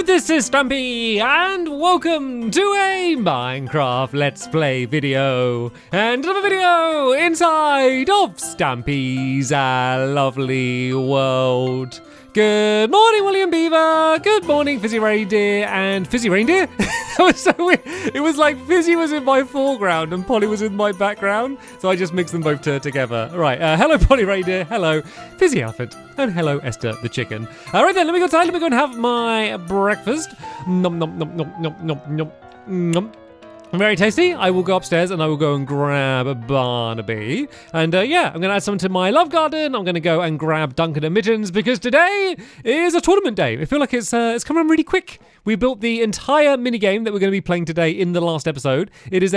this is Stampy, and welcome to a Minecraft Let's Play video, and another video inside of Stampy's lovely world. Good morning, William Beaver. Good morning, Fizzy Reindeer. And Fizzy Reindeer? That was so weird. It was like Fizzy was in my foreground and Polly was in my background. So I just mixed them both together. Right. Hello, Polly Reindeer. Hello, Fizzy Elephant. And hello, Esther the Chicken. All right, then. Let me go and have my breakfast. Nom, nom, nom, nom, nom, nom, nom, nom. Very tasty. I will go upstairs and I will go and grab a Barnaby. And I'm going to add some to my love garden. I'm going to go and grab Duncan and Mittens because today is a tournament day. I feel like it's coming on really quick. We built the entire minigame that we're going to be playing today in the last episode. It is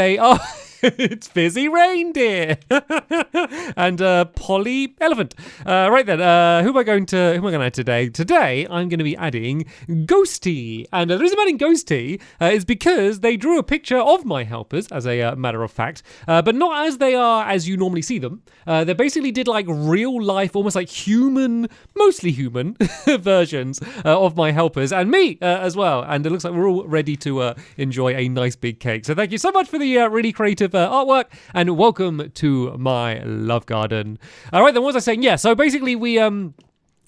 it's Fizzy Reindeer and Polly Elephant. Right then, who am I going to add today? Today, I'm going to be adding Ghosty. And the reason I'm adding Ghosty is because they drew a picture of my helpers, as a matter of fact, but not as they are as you normally see them. They basically did like real life, almost like human, mostly human versions of my helpers and me as well. And it looks like we're all ready to enjoy a nice big cake. So thank you so much for the really creative artwork, and welcome to my love garden. All right, then, what was I saying? Yeah, so basically we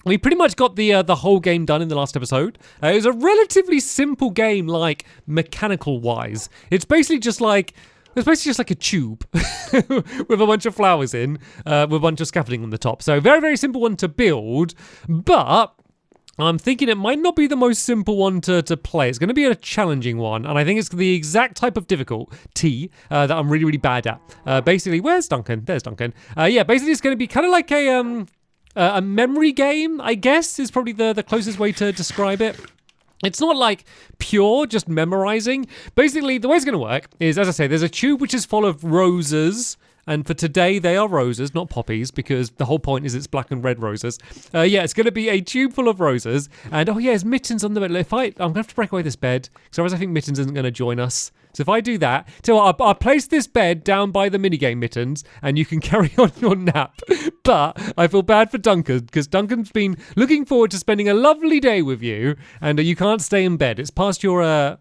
pretty much got the whole game done in the last episode. It was a relatively simple game, like mechanical wise. It's basically just like a tube with a bunch of flowers in, with a bunch of scaffolding on the top. So very, very simple one to build, but I'm thinking it might not be the most simple one to play. It's going to be a challenging one, and I think it's the exact type of difficulty that I'm really, really bad at. Basically, where's Duncan? There's Duncan. Basically, it's going to be kind of like a memory game, I guess, is probably the closest way to describe it. It's not like pure just memorizing. Basically, the way it's going to work is, as I say, there's a tube which is full of roses. And for today, they are roses, not poppies, because the whole point is it's black and red roses. It's going to be a tube full of roses. And, there's Mittens on the bed. I'm going to have to break away this bed, because otherwise I think Mittens isn't going to join us. So if I do that, I'll place this bed down by the minigame, Mittens, and you can carry on your nap. But I feel bad for Duncan, because Duncan's been looking forward to spending a lovely day with you, and you can't stay in bed. It's past your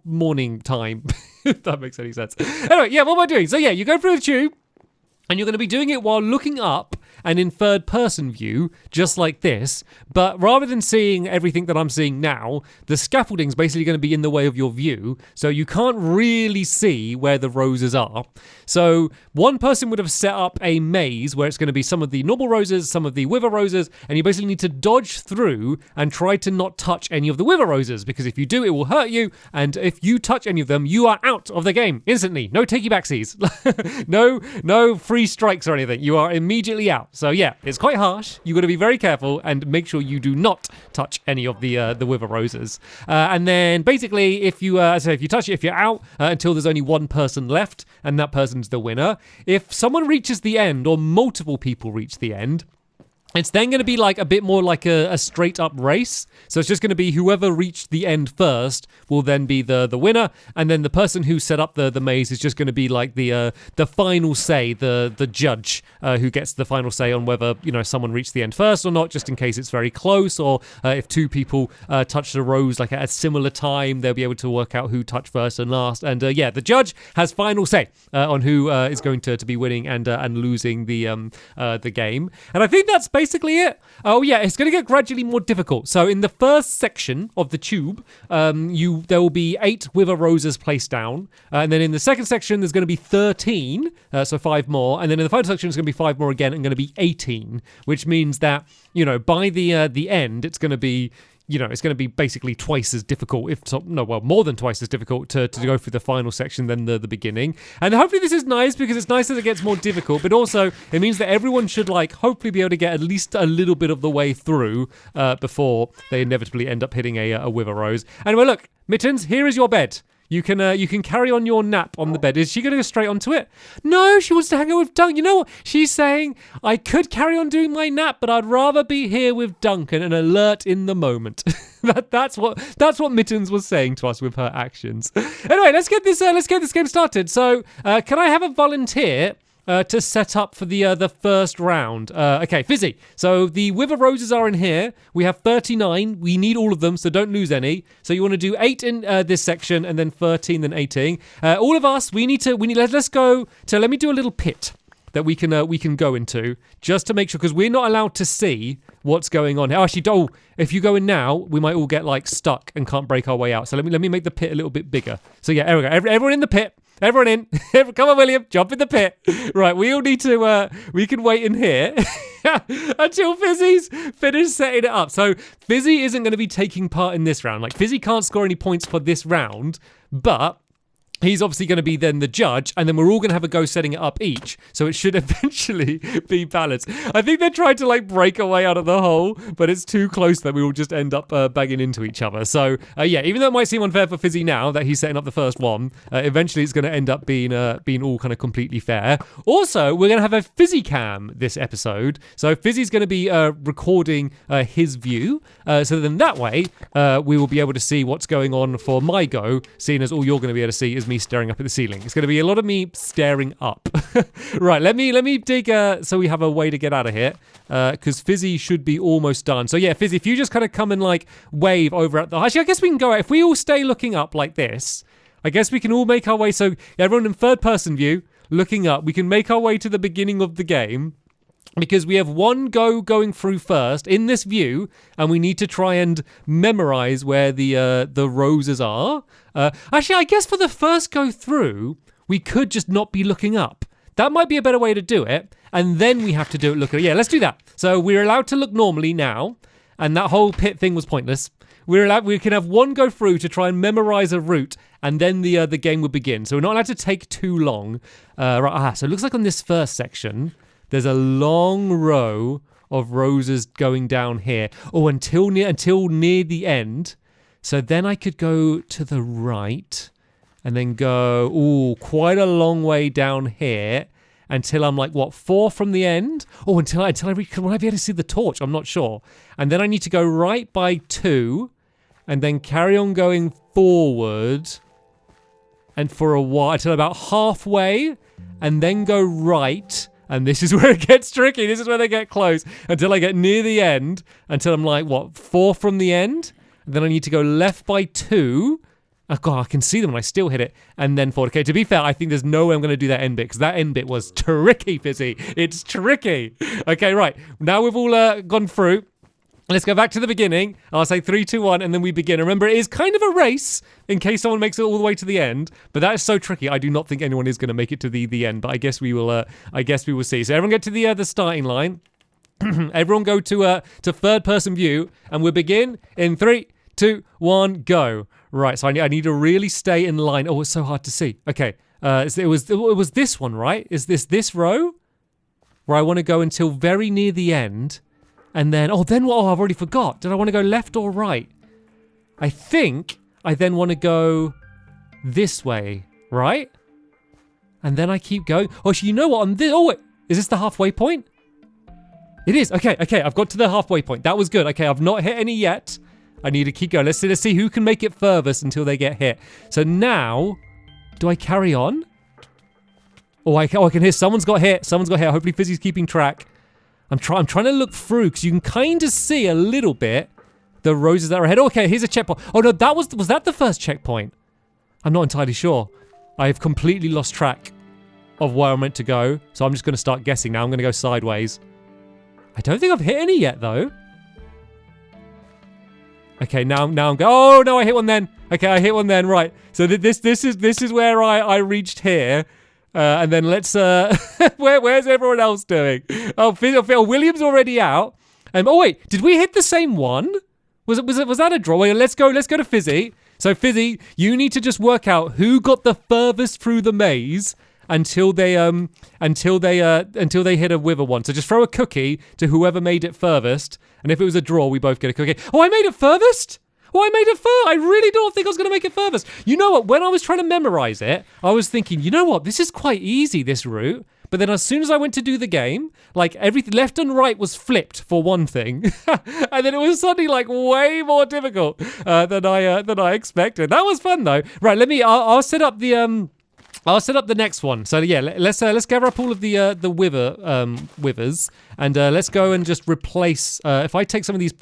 morning time, if that makes any sense. Anyway, what am I doing? So you go through the tube, and you're going to be doing it while looking up and in third person view, just like this. But rather than seeing everything that I'm seeing now, the scaffolding's basically going to be in the way of your view. So you can't really see where the roses are. So one person would have set up a maze where it's going to be some of the normal roses, some of the wither roses, and you basically need to dodge through and try to not touch any of the wither roses, because if you do, it will hurt you. And if you touch any of them, you are out of the game instantly. No takey backsies. No free strikes or anything. You are immediately out. So it's quite harsh. You've got to be very careful and make sure you do not touch any of the wither roses. And then basically, if you touch it, if you're out until there's only one person left, and that person's the winner. If someone reaches the end, or multiple people reach the end, it's then going to be like a bit more like a straight up race. So it's just going to be whoever reached the end first will then be the winner. And then the person who set up the maze is just going to be like the final say, the judge who gets the final say on whether, someone reached the end first or not, just in case it's very close. Or if two people touch the rose like at a similar time, they'll be able to work out who touched first and last. And the judge has final say on who is going to be winning and losing the game. And I think that's basically it. It's going to get gradually more difficult. So in the first section of the tube, there will be 8 wither roses placed down, and then in the second section there's going to be 13, so 5 more, and then in the final section there's going to be 5 more again, and going to be 18, which means that by the end it's going to be it's going to be basically twice as difficult, more than twice as difficult to go through the final section than the beginning. And hopefully this is nice, because it's nice as it gets more difficult, but also it means that everyone should hopefully be able to get at least a little bit of the way through before they inevitably end up hitting a wither rose. Anyway, look, Mittens, here is your bed. You can carry on your nap on the bed. Is she going to go straight onto it? No, she wants to hang out with Duncan. You know what? She's saying, I could carry on doing my nap, but I'd rather be here with Duncan and alert in the moment. That's what Mittens was saying to us with her actions. Anyway, let's get this game started. So, can I have a volunteer to set up for the first round. Okay, Fizzy. So the Wither Roses are in here. We have 39. We need all of them, so don't lose any. So you want to do 8 in this section, and then 13, then 18. All of us, let's go to. Let me do a little pit that we can go into just to make sure, because we're not allowed to see what's going on. Actually, if you go in now, we might all get like stuck and can't break our way out. So let me make the pit a little bit bigger. So yeah, there we go. Everyone in the pit. Everyone in. Come on, William. Jump in the pit. Right, we all need to, we can wait in here until Fizzy's finished setting it up. So Fizzy isn't going to be taking part in this round. Like, Fizzy can't score any points for this round, but he's obviously going to be then the judge, and then we're all going to have a go setting it up each, so it should eventually be balanced. I think they're trying to like break a way out of the hole, but it's too close that we will just end up banging into each other. So yeah, even though it might seem unfair for Fizzy now that he's setting up the first one, eventually it's going to end up being all kind of completely fair. Also, we're going to have a Fizzy cam this episode, so Fizzy's going to be recording his view, so then that way we will be able to see what's going on for my go, seeing as all you're going to be able to see is me staring up at the ceiling. It's going to be a lot of me staring up. Right, let me dig so we have a way to get out of here, because Fizzy should be almost done. So yeah, Fizzy, if you just kind of come and like wave over at the... Actually, I guess we can go out. If we all stay looking up like this, I guess we can all make our way. So everyone in third person view, looking up, we can make our way to the beginning of the game, because we have one going through first in this view, and we need to try and memorize where the roses are. Actually, I guess for the first go through, we could just not be looking up. That might be a better way to do it, and then we have to do it looking. Yeah, let's do that. So we're allowed to look normally now, and that whole pit thing was pointless. We can have one go through to try and memorize a route, and then the game will begin. So we're not allowed to take too long. Right. So it looks like on this first section, there's a long row of roses going down here. Oh, until near the end. So then I could go to the right and then go, quite a long way down here until I'm like, 4 from the end? Oh, until I reach, will I be able to see the torch? I'm not sure. And then I need to go right by 2 and then carry on going forward and for a while until about halfway, and then go right. And this is where it gets tricky. This is where they get close until I get near the end, until I'm like, 4 from the end? And then I need to go left by 2. Oh, God, I can see them and I still hit it. And then forward. Okay, to be fair, I think there's no way I'm going to do that end bit, because that end bit was tricky, Fizzy. It's tricky. Okay, right. Now we've all gone through. Let's go back to the beginning. I'll say 3, 2, 1, and then we begin. Remember, it is kind of a race in case someone makes it all the way to the end. But that is so tricky. I do not think anyone is going to make it to the end. But I guess we will. See. So everyone get to the starting line. Everyone go to third person view, and we'll begin in 3, 2, 1, go. Right. So I need to really stay in line. Oh, it's so hard to see. Okay. It was this one, right? Is this row where I want to go until very near the end? And then, then what? Oh, I've already forgot. Did I want to go left or right? I think I then want to go this way, right? And then I keep going. Oh, so you know what? Wait. Is this the halfway point? It is. Okay. I've got to the halfway point. That was good. Okay, I've not hit any yet. I need to keep going. Let's see who can make it furthest until they get hit. So now, do I carry on? I can hear someone's got hit. Hopefully Fizzy's keeping track. I'm trying to look through, because you can kind of see a little bit the roses that are ahead. Okay, here's a checkpoint. Oh no, was that the first checkpoint? I'm not entirely sure. I've completely lost track of where I'm meant to go, so I'm just going to start guessing now. I'm going to go sideways. I don't think I've hit any yet, though. Okay, now I'm going. Oh no, I hit one then. Okay, I hit one then. Right. So this is where I reached here. And then let's where's everyone else doing? Oh, William's already out. Wait, did we hit the same one? Was that a draw? Wait, let's go to Fizzy. So Fizzy, you need to just work out who got the furthest through the maze until they hit a wither one. So just throw a cookie to whoever made it furthest, and if it was a draw, we both get a cookie. Oh, I made it furthest? I really don't think I was going to make it furthest. You know what? When I was trying to memorize it, I was thinking, you know what? This is quite easy, this route. But then as soon as I went to do the game, like everything left and right was flipped for one thing. And then it was suddenly like way more difficult than I expected. That was fun though. Right, I'll set up the I'll set up the next one. So yeah, let's gather up all of the withers, and let's go and just replace. If I take some of these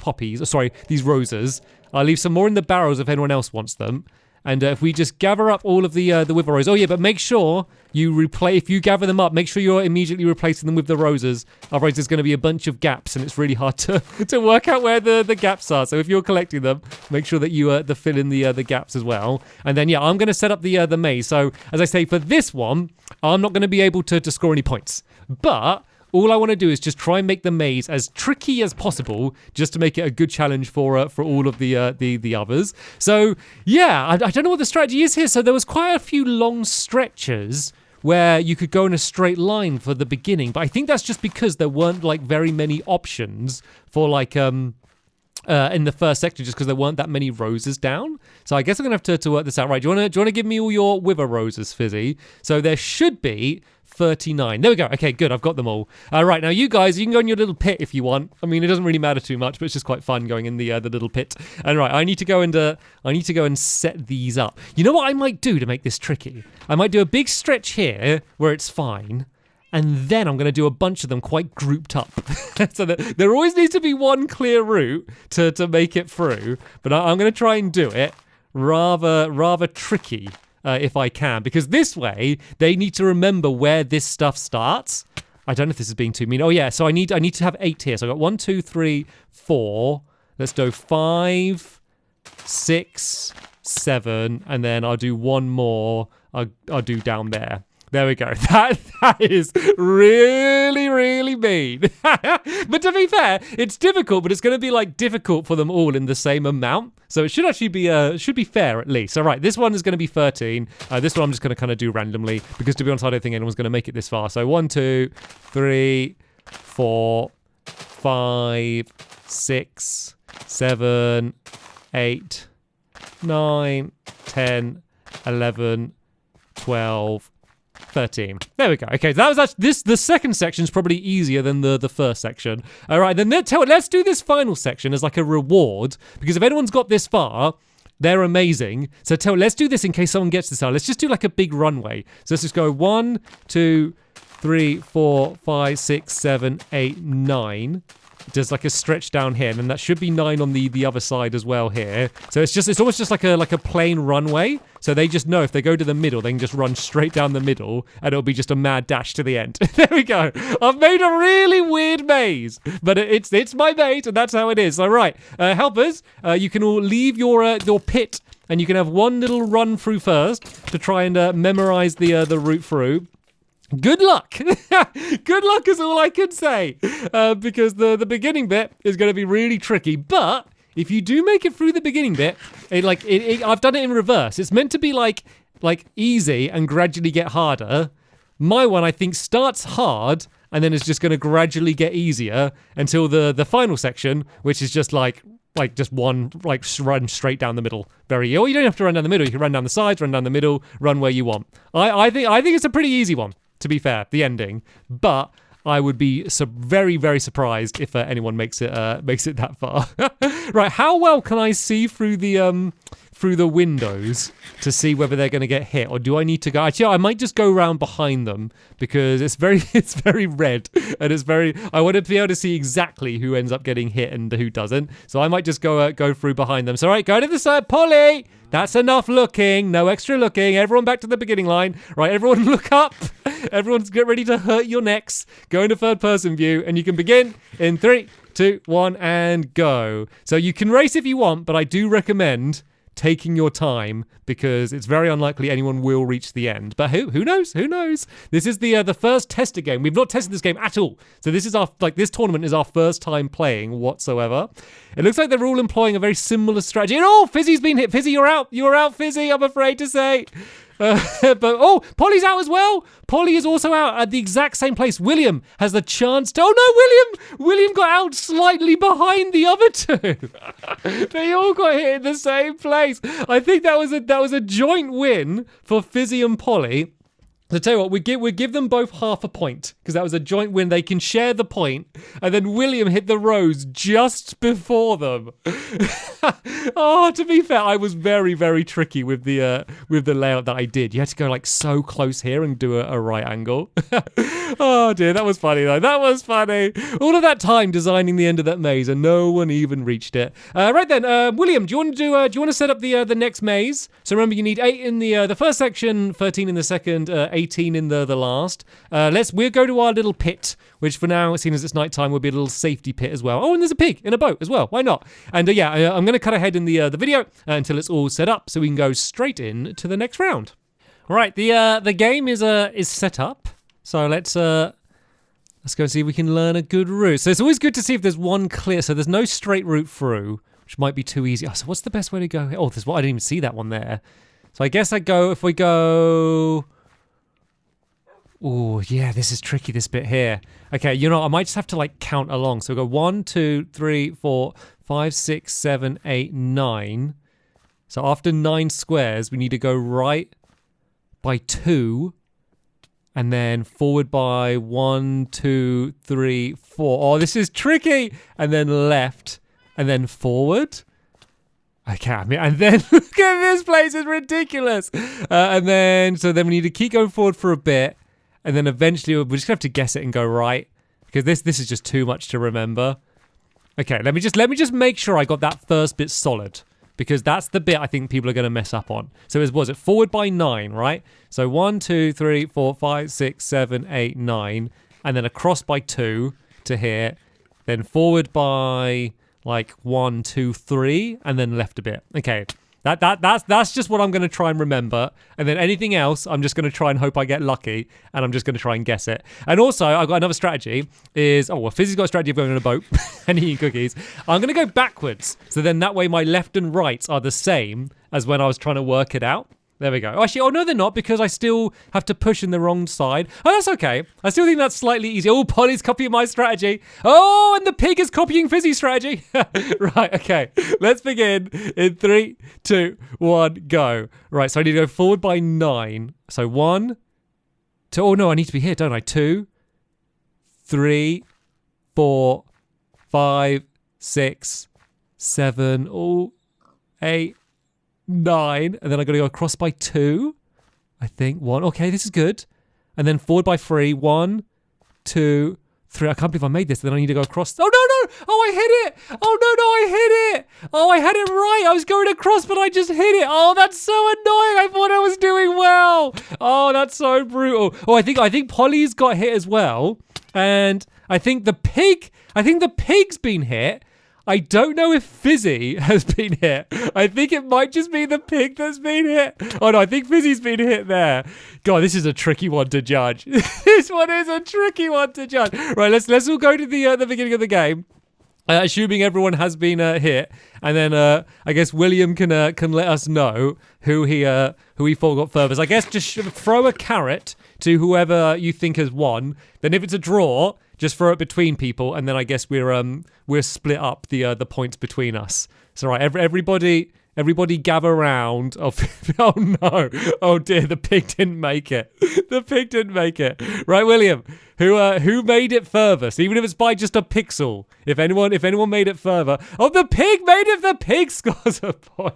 these roses, I'll leave some more in the barrels if anyone else wants them. And if we just gather up all of the wither roses. Oh yeah, but make sure you if you gather them up, make sure you're immediately replacing them with the roses. Otherwise, there's going to be a bunch of gaps, and it's really hard to work out where the gaps are. So if you're collecting them, make sure that you fill in the gaps as well. And then yeah, I'm going to set up the maze. So as I say, for this one, I'm not going to be able to score any points, but all I want to do is just try and make the maze as tricky as possible, just to make it a good challenge for all of the others. So yeah, I don't know what the strategy is here. So there was quite a few long stretches where you could go in a straight line for the beginning, but I think that's just because there weren't like very many options for like in the first sector, just because there weren't that many roses down. So I guess I'm gonna have to work this out. Right? Do you want to give me all your wither roses, Fizzy? So there should be 39. There we go. Okay, good. I've got them all. Right, now you guys, you can go in your little pit if you want. I mean, it doesn't really matter too much, but it's just quite fun going in the little pit. And right, I need to go and set these up. You know what I might do to make this tricky? I might do a big stretch here where it's fine, and then I'm going to do a bunch of them quite grouped up. So that there always needs to be one clear route to make it through, but I'm going to try and do it rather tricky. If I can, because this way they need to remember where this stuff starts. I don't know if this is being too mean. Oh yeah, so I need to have 8 here. So I got 1, 2, 3, 4. Let's do 5, 6, 7, and then I'll do one more. I'll do down there. There we go. That is really, really mean. But to be fair, it's difficult, but it's going to be like difficult for them all in the same amount. So it should actually be fair at least. All right, this one is going to be 13. This one I'm just going to kind of do randomly because, to be honest, I don't think anyone's going to make it this far. So 1, 2, 3, 4, 5, 6, 7, 8, 9, 10, 11, 12. 13. There we go. Okay, that was actually the second section is probably easier than the first section. All right, then let's do this final section as like a reward, because if anyone's got this far, they're amazing. So let's do this in case someone gets this far. Let's just do like a big runway. So let's just go 1, 2, 3, 4, 5, 6, 7, 8, 9. There's like a stretch down here, and then that should be 9 on the other side as well here. So it's almost just like a plain runway. So they just know if they go to the middle, they can just run straight down the middle, and it'll be just a mad dash to the end. There we go. I've made a really weird maze, but it's my maze, and that's how it is. All right, helpers, you can all leave your pit, and you can have one little run through first to try and memorize the route through. Good luck. Good luck is all I can say, because the beginning bit is going to be really tricky. But if you do make it through the beginning bit, I've done it in reverse. It's meant to be like easy and gradually get harder. My one, I think, starts hard and then is just going to gradually get easier until the final section, which is just like just one, run straight down the middle. You don't have to run down the middle. You can run down the sides, run down the middle, run where you want. I think it's a pretty easy one, to be fair, the ending. But I would be very, very surprised if anyone makes it that far. Right, how well can I see through the windows to see whether they're going to get hit, or do I need to go? Actually, I might just go around behind them because it's very red, and I want to be able to see exactly who ends up getting hit and who doesn't. So I might just go through behind them. So all right, go to the side, Polly. That's enough looking. No extra looking. Everyone back to the beginning line. Right, everyone look up. Everyone's get ready to hurt your necks. Go into third person view, and you can begin in 3, 2, 1, and go. So you can race if you want, but I do recommend taking your time because it's very unlikely anyone will reach the end. But who knows? Who knows? This is the first tester game. We've not tested this game at all. So this is this tournament is our first time playing whatsoever. It looks like they're all employing a very similar strategy. And Fizzy's been hit. Fizzy, you're out. You're out, Fizzy, I'm afraid to say. But Polly's out as well. Polly is also out at the exact same place. William has the chance to. Oh no, William got out slightly behind the other two. They all got hit in the same place. I think that was a joint win for Fizzy and Polly. So tell you what, we give them both half a point because that was a joint win. They can share the point, and then William hit the rose just before them. Oh, to be fair, I was very, very tricky with the layout that I did. You had to go like so close here and do a right angle. Oh dear, that was funny though. That was funny. All of that time designing the end of that maze, and no one even reached it. Right then, William, do you want to set up the next maze? So remember, you need 8 in the first section, 13 in the second, 18 in the last. We'll go to our little pit, which for now, seeing as it's nighttime, will be a little safety pit as well. Oh, and there's a pig in a boat as well. Why not? And I'm going to cut ahead in the video until it's all set up, so we can go straight in to the next round. All right, the game is set up. So let's go and see if we can learn a good route. So it's always good to see if there's one clear. So there's no straight route through, which might be too easy. Oh, so what's the best way to go? Oh, there's I didn't even see that one there. So I guess if we go. Oh, yeah, this is tricky, this bit here. Okay, I might just have to, count along. So we'll go 1, 2, 3, 4, 5, 6, 7, 8, 9. So after 9 squares, we need to go right by 2, and then forward by 1, 2, 3, 4. Oh, this is tricky! And then left, and then forward. Okay, and then look at this place, it's ridiculous! So then we need to keep going forward for a bit. And then eventually we're just gonna have to guess it and go right, because this is just too much to remember. Okay, let me just make sure I got that first bit solid, because that's the bit I think people are gonna mess up on. So was it forward by 9, right? So 1, 2, 3, 4, 5, 6, 7, 8, 9, and then across by 2 to here, then forward by 1, 2, 3, and then left a bit. Okay. That's just what I'm going to try and remember. And then anything else, I'm just going to try and hope I get lucky. And I'm just going to try and guess it. And also, I've got another strategy Fizzy's got a strategy of going on a boat and eating cookies. I'm going to go backwards. So then that way my left and right are the same as when I was trying to work it out. There we go. Actually, no, they're not, because I still have to push in the wrong side. Oh, that's okay. I still think that's slightly easier. Oh, Polly's copying my strategy. Oh, and the pig is copying Fizzy's strategy. Right, okay. Let's begin in 3, 2, 1, go. Right, so I need to go forward by 9. So 1, 2, oh no, I need to be here, don't I? 2, 3, 4, 5, 6, 7, 8, 9, and then I got to go across by 2, I think. 1, okay, this is good. And then forward by 3, 1, 2, 3. I can't believe I made this. Then I need to go across. Oh, no. Oh, I hit it. Oh, no, I hit it. Oh, I had it right. I was going across, but I just hit it. Oh, that's so annoying. I thought I was doing well. Oh, that's so brutal. Oh, I think Polly's got hit as well. And I think the pig's been hit. I don't know if Fizzy has been hit. I think it might just be the pig that's been hit. Oh no, I think Fizzy's been hit there. God, this is a tricky one to judge. This one is a tricky one to judge. Right, let's all go to the beginning of the game. Assuming everyone has been hit, and then I guess William can let us know who he thought got furthest. I guess just throw a carrot to whoever you think has won. Then if it's a draw, just throw it between people, and then I guess we're split up the points between us. So right, everybody gather around. Oh, oh no! Oh dear, the pig didn't make it. The pig didn't make it. Right, William, who made it furthest? Even if it's by just a pixel. If anyone made it further. Oh, the pig made it. The pig scores a point.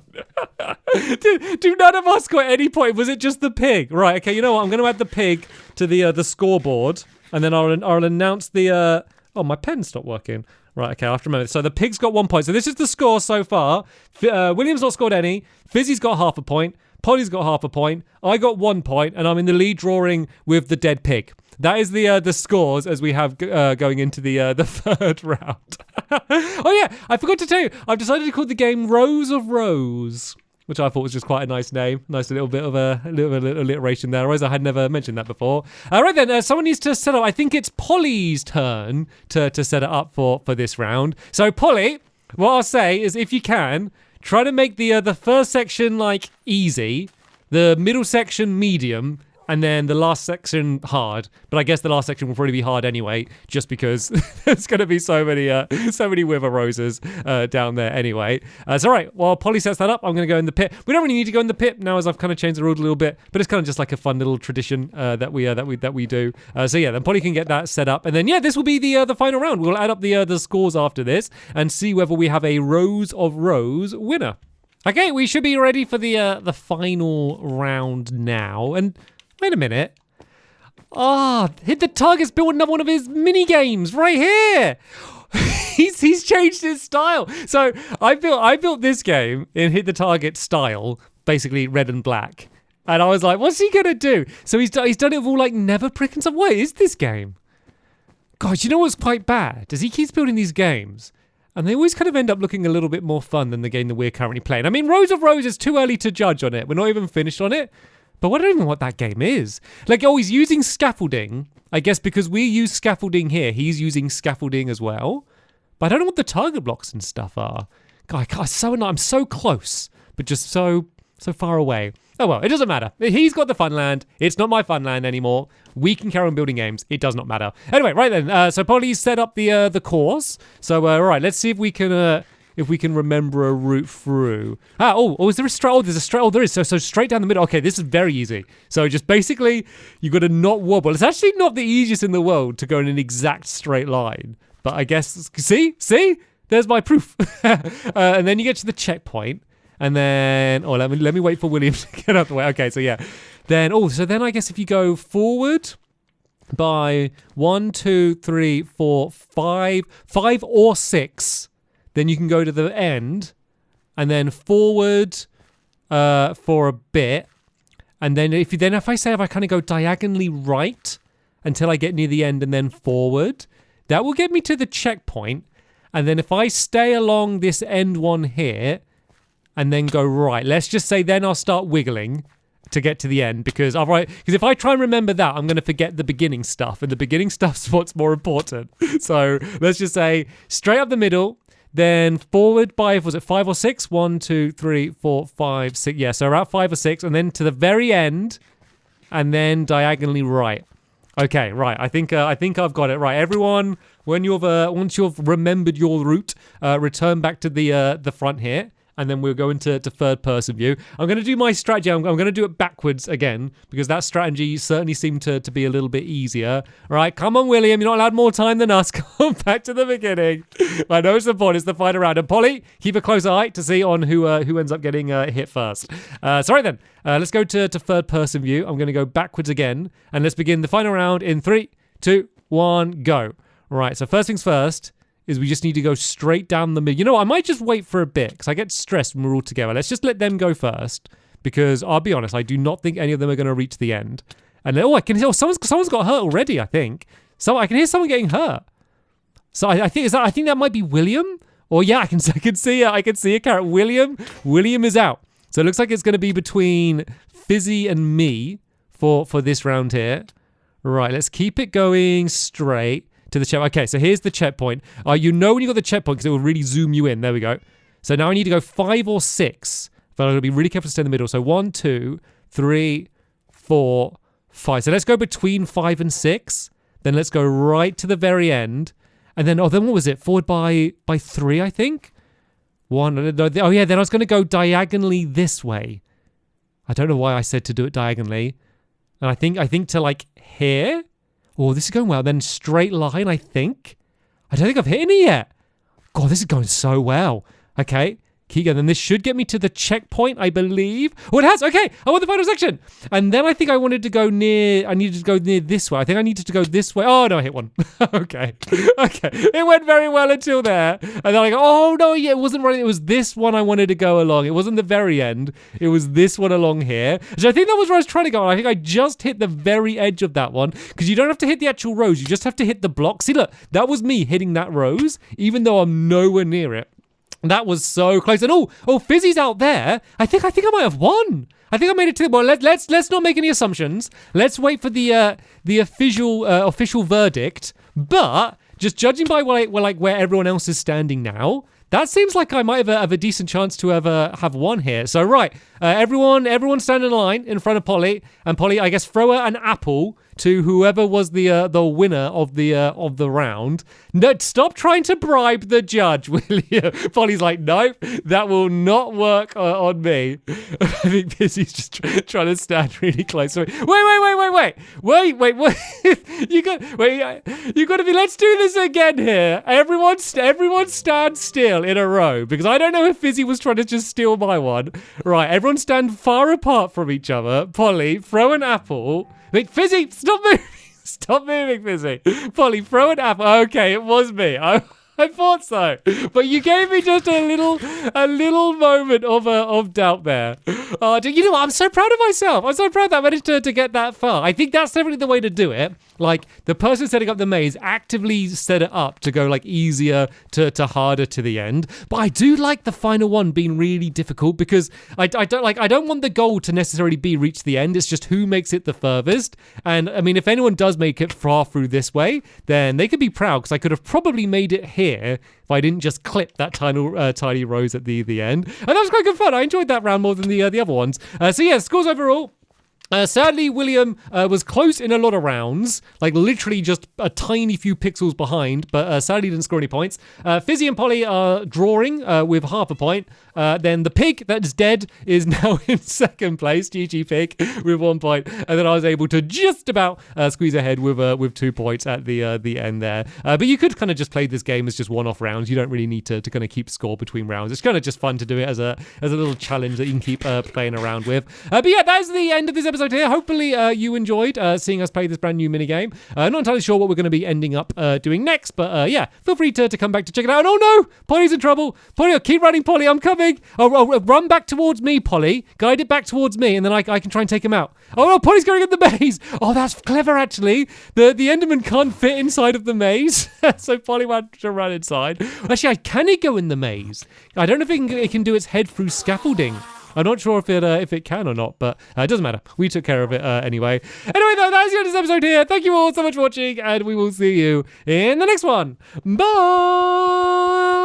do none of us got any point? Was it just the pig? Right. Okay. You know what? I'm going to add the pig to the scoreboard. And then I'll announce the... Oh, my pen stopped working. Right, okay, I have to remember this. So the pig's got 1 point. So this is the score so far. William's not scored any. Fizzy's got half a point. Polly's got half a point. I got 1 point, and I'm in the lead drawing with the dead pig. That is the scores as we have going into the third round. Oh yeah, I forgot to tell you. I've decided to call the game Rows of Rose, which I thought was just quite a nice name. Nice little bit of a little alliteration there. Otherwise, I had never mentioned that before. Right then, someone needs to set up. I think it's Polly's turn to set it up for this round. So, Polly, what I'll say is, if you can, try to make the first section easy, the middle section medium, and then the last section hard. But I guess the last section will probably be hard anyway, just because there's going to be so many Wither Roses down there anyway. So right, while Polly sets that up, I'm going to go in the pit. We don't really need to go in the pit now, as I've kind of changed the rules a little bit, but it's kind of just like a fun little tradition that we do. So yeah, then Polly can get that set up, and then yeah, this will be the final round. We'll add up the scores after this and see whether we have a Rose of Rose winner. Okay, we should be ready for the final round now. And wait a minute. Hit the target's built another one of his mini games right here. he's changed his style. So I built this game in Hit the Target style, basically red and black. And I was like, what's he gonna do? So he's done it with all like Never Prick and stuff. What is this game? God, you know what's quite bad? Is he keeps building these games, and they always kind of end up looking a little bit more fun than the game that we're currently playing. I mean, Rose of Rose is too early to judge on it. We're not even finished on it. But I don't even know what that game is. Like, he's using scaffolding. I guess because we use scaffolding here, he's using scaffolding as well. But I don't know what the target blocks and stuff are. God, I'm so close, but just so far away. Oh well, it doesn't matter. He's got the fun land. It's not my fun land anymore. We can carry on building games. It does not matter. Anyway, right then. So Polly's set up the course. So all right, let's see if we can remember a route through. Is there a straight? Oh, there's a straight. Oh, there is. So straight down the middle. Okay, this is very easy. So just basically, you got to not wobble. It's actually not the easiest in the world to go in an exact straight line. But I guess, see, there's my proof. And then you get to the checkpoint, and then let me wait for William to get out the way. Okay, so yeah, then I guess if you go forward by 1, 2, 3, 4, 5 or 6. Then you can go to the end, and then forward for a bit, and then if I kind of go diagonally right until I get near the end, and then forward, that will get me to the checkpoint. And then if I stay along this end one here, and then go right, let's just say then I'll start wiggling to get to the end, because if I try and remember that, I'm going to forget the beginning stuff, and the beginning stuff's what's more important. So let's just say straight up the middle. Then forward by, was it 5 or 6? 1, 2, 3, 4, 5, 6. Yeah, so around 5 or 6, and then to the very end, and then diagonally right. Okay, right. I think I've got it right. Everyone, once you've remembered your route, return back to the front here. And then we'll go into third person view. I'm going to do my strategy. I'm going to do it backwards again, because that strategy certainly seemed to be a little bit easier. All right, come on, William. You're not allowed more time than us. Come back to the beginning. I know it's important. It's the final round. And Polly, keep a close eye to see on who ends up getting hit first. Sorry then. Let's go to third person view. I'm going to go backwards again. And let's begin the final round in 3, 2, 1, go. All right, so first things first is we just need to go straight down the middle. You know what? I might just wait for a bit, because I get stressed when we're all together. Let's just let them go first, because I'll be honest, I do not think any of them are going to reach the end. And then, I can hear someone's got hurt already, I think. So I can hear someone getting hurt. So I think that might be William. Or yeah, I can see a carrot. William is out. So it looks like it's going to be between Fizzy and me for this round here. Right, let's keep it going straight to the checkpoint. Okay, so here's the checkpoint. You know when you got the checkpoint, because it will really zoom you in. There we go. So now I need to go 5 or 6. But I'm going to be really careful to stay in the middle. So 1, 2, 3, 4, 5. So let's go between 5 and 6. Then let's go right to the very end. And then, what was it? Forward by 3, I think? 1. Oh yeah, then I was going to go diagonally this way. I don't know why I said to do it diagonally. And I think to like here. Oh, this is going well. Then straight line, I think. I don't think I've hit any yet. God, this is going so well. Okay, keep going. Then this should get me to the checkpoint, I believe. Oh, it has. Okay, I want the final section. And then I think I needed to go near this way. I think I needed to go this way. Oh, no, I hit one. Okay. It went very well until there. And then I go, oh, no, yeah, it wasn't right. It was this one I wanted to go along. It wasn't the very end. It was this one along here. So I think that was where I was trying to go. And I think I just hit the very edge of that one, because you don't have to hit the actual rose. You just have to hit the block. See, look, that was me hitting that rose, even though I'm nowhere near it. That was so close. And Fizzy's out there. I think I might have won. I think I made it to the. Well, let's not make any assumptions. Let's wait for the official verdict. But just judging by where everyone else is standing now, that seems like I might have a decent chance to have won here. So, right, everyone stand in line in front of Polly. And Polly, I guess, throw her an apple to whoever was the winner of the round. No, stop trying to bribe the judge, will you? Polly's like, nope, that will not work on me. I think Fizzy's just trying to stand really close. Wait. You got to be. Let's do this again here. Everyone stand still in a row, because I don't know if Fizzy was trying to just steal my one. Right, everyone stand far apart from each other. Polly, throw an apple. Wait, Fizzy, stop moving. Stop moving, Fizzy. Polly, throw an apple. Okay, it was me. I thought so, but you gave me just a little moment of doubt there. You know what? I'm so proud of myself. I'm so proud that I managed to get that far. I think that's definitely the way to do it. Like, the person setting up the maze actively set it up to go like easier to harder to the end. But I do like the final one being really difficult, because I don't want the goal to necessarily be reach the end. It's just who makes it the furthest. And I mean, if anyone does make it far through this way, then they could be proud, because I could have probably made it here if I didn't just clip that tiny rose at the end. And that was quite good fun. I enjoyed that round more than the other ones. So yeah, scores overall. Sadly, William was close in a lot of rounds, like literally just a tiny few pixels behind, but sadly didn't score any points. Fizzy and Polly are drawing with half a point. Then the pig that's dead is now in second place, GG Pig, with 1 point. And then I was able to just about squeeze ahead with 2 points at the end there. But you could kind of just play this game as just one-off rounds. You don't really need to kind of keep score between rounds. It's kind of just fun to do it as a little challenge that you can keep playing around with. But yeah, that is the end of this episode here. Hopefully you enjoyed seeing us play this brand new minigame. Not entirely sure what we're going to be ending up doing next, but yeah, feel free to come back to check it out. And oh no, Polly's in trouble. Polly, keep running, Polly, I'm coming. Oh, run back towards me, Polly. Guide it back towards me, and then I can try and take him out. Oh no, Polly's going in the maze. Oh, that's clever, actually. The Enderman can't fit inside of the maze, so Polly wants to run inside. Actually, can it go in the maze? I don't know if it can do its head through scaffolding. I'm not sure if it can or not, but it doesn't matter. We took care of it anyway. Anyway, though, that's the end of this episode here. Thank you all so much for watching, and we will see you in the next one. Bye!